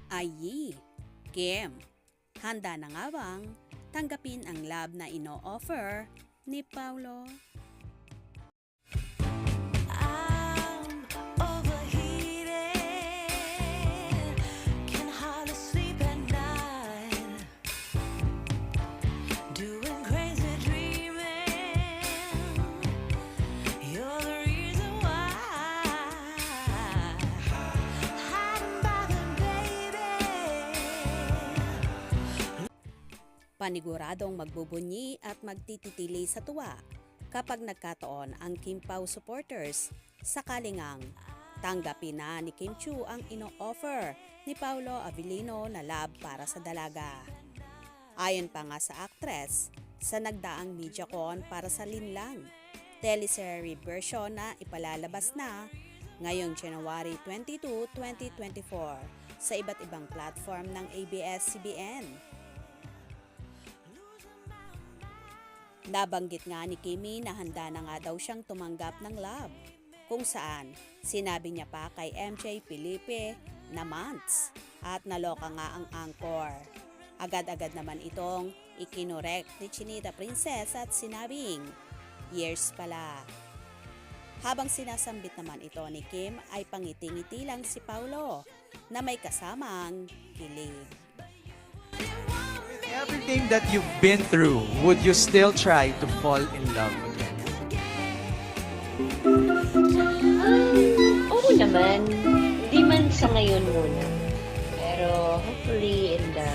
Ayi, Kim, handa na nga bang tanggapin ang love na ino-offer ni Paulo? I'm overheated, can hardly sleep at night, doing crazy dreaming. You're the reason why. Hiding by the baby. Paniguradong magbubunyi at magtititili sa tuwa kapag nagkataon ang Kim Pao supporters sakaling ang tanggapin na ni Kim Chiu ang ino-offer ni Paolo Avellino na love para sa dalaga. Ayon pa nga sa actress, sa nagdaang MediaCon para sa Linlang, teleserie version na ipalalabas na ngayong January 22, 2024 sa iba't ibang platform ng ABS-CBN. Nabanggit nga ni Kimi na handa na nga daw siyang tumanggap ng love, kung saan sinabi niya pa kay MJ Felipe na months at naloka nga ang anchor. Agad-agad naman itong ikinorek ni Chinita Princess at sinabing years pala. Habang sinasambit naman ito ni Kim ay pangiti-ngiti lang si Paulo na may kasamang kilig. Everything that you've been through, would you still try to fall in love again? Oo naman. Hindi man sa ngayon muna. Pero hopefully in the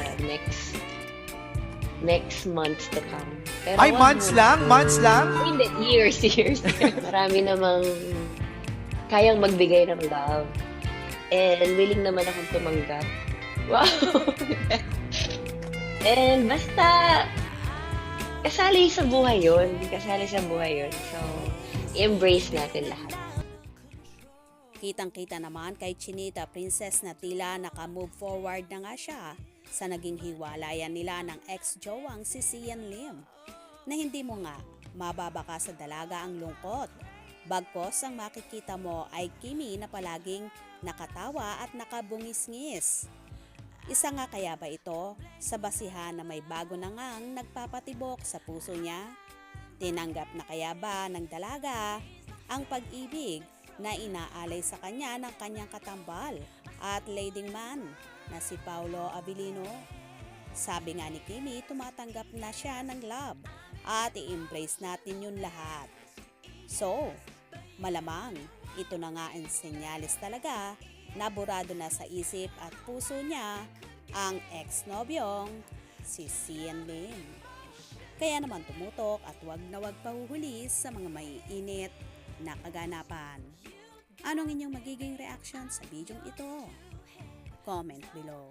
next months to come. Pero Ay, wag months muna. lang? Months lang? Hindi, years. Marami namang kayang magbigay ng love. And willing naman akong tumanggap. Wow! And basta, kasali sa buhay yun. So, embrace natin lahat. Kitang-kita naman kay Chinita Princess na tila naka-move forward na nga siya sa naging hiwalayan nila ng ex-jowang si Sian Lim, na hindi mo nga mababaka sa dalaga ang lungkot. Bagkos ang makikita mo ay Kimi na palaging nakatawa at nakabungis-ngis. Isa nga kaya ba ito sa basihan na may bago na ngang nagpapatibok sa puso niya? Tinanggap na kaya ba ng dalaga ang pag-ibig na inaalay sa kanya ng kanyang katambal at leading man na si Paolo Avellino? Sabi nga ni Kimi, tumatanggap na siya ng love at i-embrace natin yun lahat. So, malamang ito na nga ang senyales talaga na burado na sa isip at puso niya ang ex-nobyong si Sian Lim. Kaya naman tumutok at wag na wag pahuhuli sa mga maiinit na kaganapan. Anong inyong magiging reaction sa bidyong ito? Comment below.